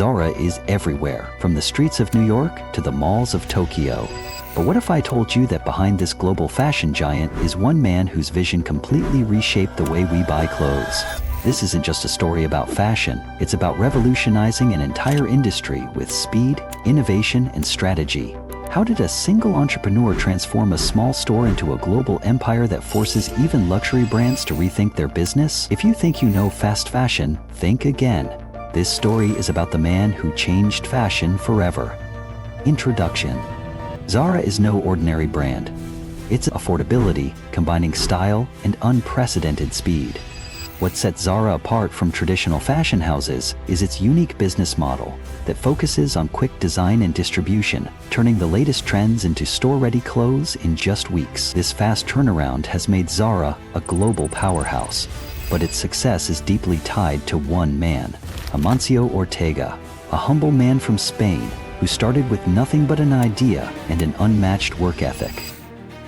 Zara is everywhere, from the streets of New York to the malls of Tokyo. But what if I told you that behind this global fashion giant is one man whose vision completely reshaped the way we buy clothes? This isn't just a story about fashion, it's about revolutionizing an entire industry with speed, innovation, and strategy. How did a single entrepreneur transform a small store into a global empire that forces even luxury brands to rethink their business? If you think you know fast fashion, think again. This story is about the man who changed fashion forever. Introduction. Zara is no ordinary brand. It's affordability, combining style and unprecedented speed. What sets Zara apart from traditional fashion houses is its unique business model that focuses on quick design and distribution, turning the latest trends into store-ready clothes in just weeks. This fast turnaround has made Zara a global powerhouse, but its success is deeply tied to one man, Amancio Ortega, a humble man from Spain who started with nothing but an idea and an unmatched work ethic.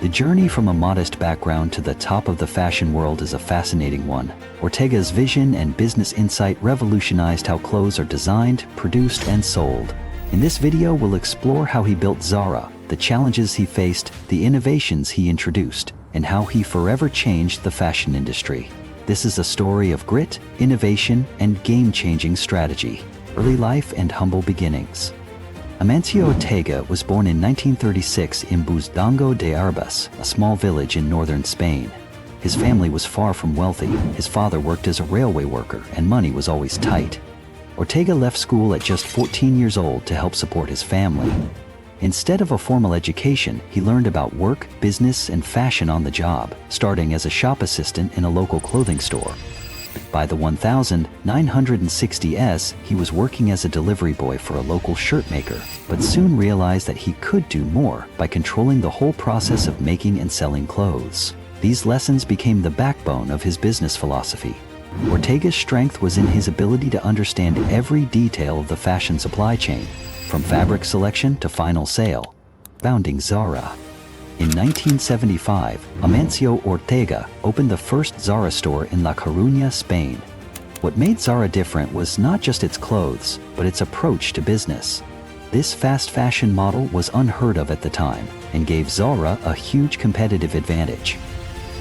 The journey from a modest background to the top of the fashion world is a fascinating one. Ortega's vision and business insight revolutionized how clothes are designed, produced, and sold. In this video, we'll explore how he built Zara, the challenges he faced, the innovations he introduced, and how he forever changed the fashion industry. This is a story of grit, innovation, and game-changing strategy. Early life and humble beginnings. Amancio Ortega was born in 1936 in Buzdango de Arbas, a small village in northern Spain. His family was far from wealthy. His father worked as a railway worker and money was always tight. Ortega left school at just 14 years old to help support his family. Instead of a formal education, he learned about work, business, and fashion on the job, starting as a shop assistant in a local clothing store. By the 1960s, he was working as a delivery boy for a local shirt maker, but soon realized that he could do more by controlling the whole process of making and selling clothes. These lessons became the backbone of his business philosophy. Ortega's strength was in his ability to understand every detail of the fashion supply chain, from fabric selection to final sale, founding Zara. In 1975, Amancio Ortega opened the first Zara store in La Coruña, Spain. What made Zara different was not just its clothes, but its approach to business. This fast fashion model was unheard of at the time and gave Zara a huge competitive advantage.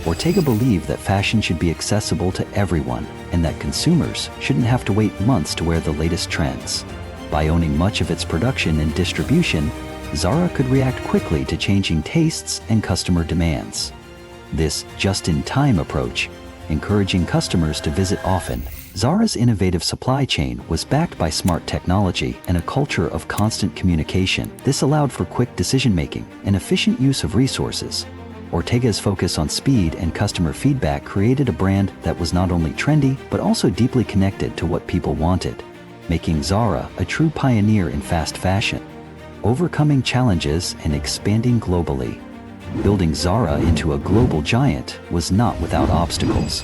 Ortega believed that fashion should be accessible to everyone and that consumers shouldn't have to wait months to wear the latest trends. By owning much of its production and distribution, Zara could react quickly to changing tastes and customer demands. This just-in-time approach, encouraging customers to visit often. Zara's innovative supply chain was backed by smart technology and a culture of constant communication. This allowed for quick decision-making and efficient use of resources. Ortega's focus on speed and customer feedback created a brand that was not only trendy, but also deeply connected to what people wanted, making Zara a true pioneer in fast fashion. Overcoming challenges and expanding globally. Building Zara into a global giant was not without obstacles.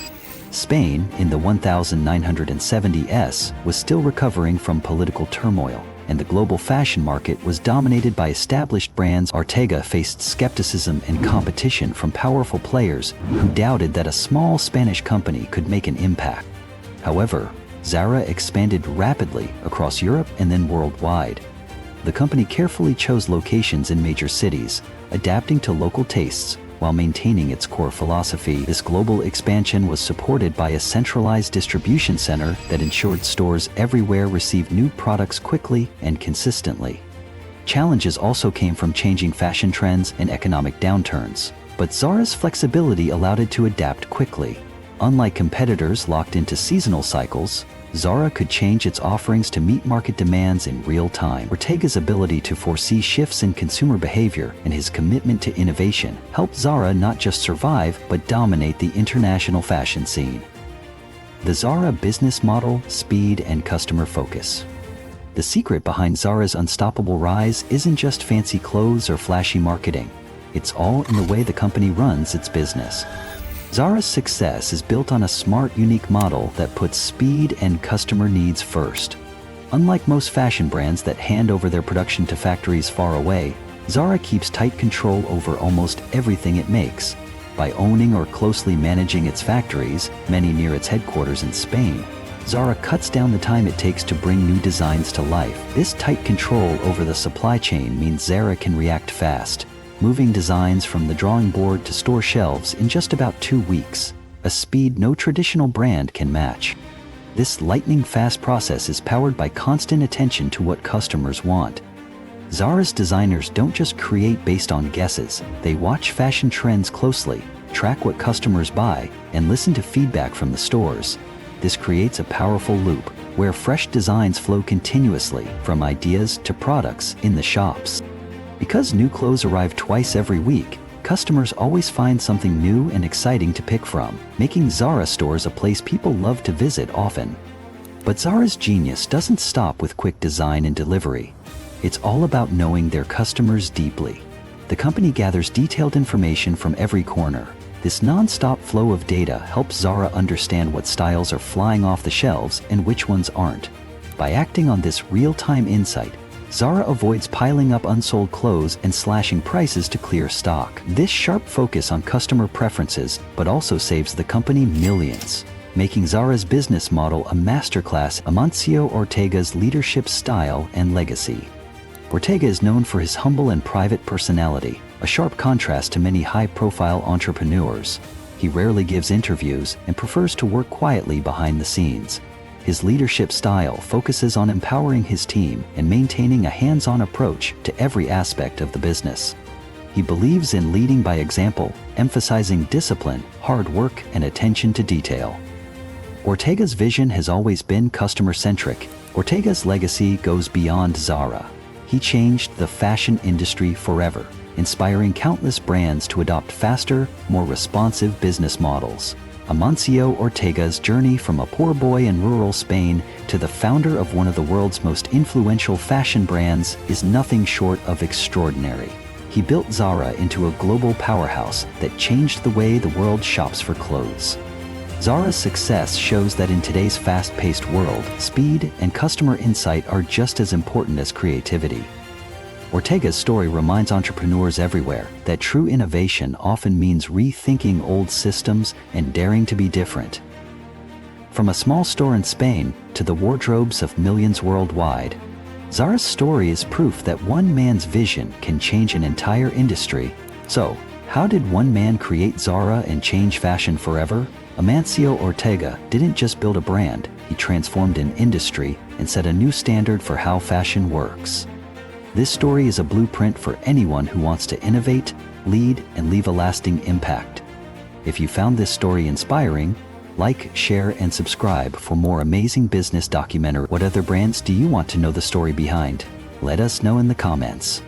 Spain, in the 1970s, was still recovering from political turmoil, and the global fashion market was dominated by established brands. Ortega faced skepticism and competition from powerful players who doubted that a small Spanish company could make an impact. However, Zara expanded rapidly across Europe and then worldwide. The company carefully chose locations in major cities, adapting to local tastes while maintaining its core philosophy. This global expansion was supported by a centralized distribution center that ensured stores everywhere received new products quickly and consistently. Challenges also came from changing fashion trends and economic downturns, but Zara's flexibility allowed it to adapt quickly. Unlike competitors locked into seasonal cycles, Zara could change its offerings to meet market demands in real time. Ortega's ability to foresee shifts in consumer behavior and his commitment to innovation helped Zara not just survive, but dominate the international fashion scene. The Zara business model, speed, and customer focus. The secret behind Zara's unstoppable rise isn't just fancy clothes or flashy marketing. It's all in the way the company runs its business. Zara's success is built on a smart, unique model that puts speed and customer needs first. Unlike most fashion brands that hand over their production to factories far away, Zara keeps tight control over almost everything it makes. By owning or closely managing its factories, many near its headquarters in Spain, Zara cuts down the time it takes to bring new designs to life. This tight control over the supply chain means Zara can react fast, moving designs from the drawing board to store shelves in just about 2 weeks, a speed no traditional brand can match. This lightning-fast process is powered by constant attention to what customers want. Zara's designers don't just create based on guesses, they watch fashion trends closely, track what customers buy, and listen to feedback from the stores. This creates a powerful loop, where fresh designs flow continuously, from ideas to products, in the shops. Because new clothes arrive twice every week, customers always find something new and exciting to pick from, making Zara stores a place people love to visit often. But Zara's genius doesn't stop with quick design and delivery. It's all about knowing their customers deeply. The company gathers detailed information from every corner. This non-stop flow of data helps Zara understand what styles are flying off the shelves and which ones aren't. By acting on this real-time insight, Zara avoids piling up unsold clothes and slashing prices to clear stock. This sharp focus on customer preferences but also saves the company millions, making Zara's business model a masterclass. Amancio Ortega's leadership style and legacy. Ortega is known for his humble and private personality, a sharp contrast to many high-profile entrepreneurs. He rarely gives interviews and prefers to work quietly behind the scenes. His leadership style focuses on empowering his team and maintaining a hands-on approach to every aspect of the business. He believes in leading by example, emphasizing discipline, hard work, and attention to detail. Ortega's vision has always been customer-centric. Ortega's legacy goes beyond Zara. He changed the fashion industry forever, inspiring countless brands to adopt faster, more responsive business models. Amancio Ortega's journey from a poor boy in rural Spain to the founder of one of the world's most influential fashion brands is nothing short of extraordinary. He built Zara into a global powerhouse that changed the way the world shops for clothes. Zara's success shows that in today's fast-paced world, speed and customer insight are just as important as creativity. Ortega's story reminds entrepreneurs everywhere that true innovation often means rethinking old systems and daring to be different. From a small store in Spain to the wardrobes of millions worldwide, Zara's story is proof that one man's vision can change an entire industry. So, how did one man create Zara and change fashion forever? Amancio Ortega didn't just build a brand, he transformed an industry and set a new standard for how fashion works. This story is a blueprint for anyone who wants to innovate, lead, and leave a lasting impact. If you found this story inspiring, like, share, and subscribe for more amazing business documentary. What other brands do you want to know the story behind? Let us know in the comments.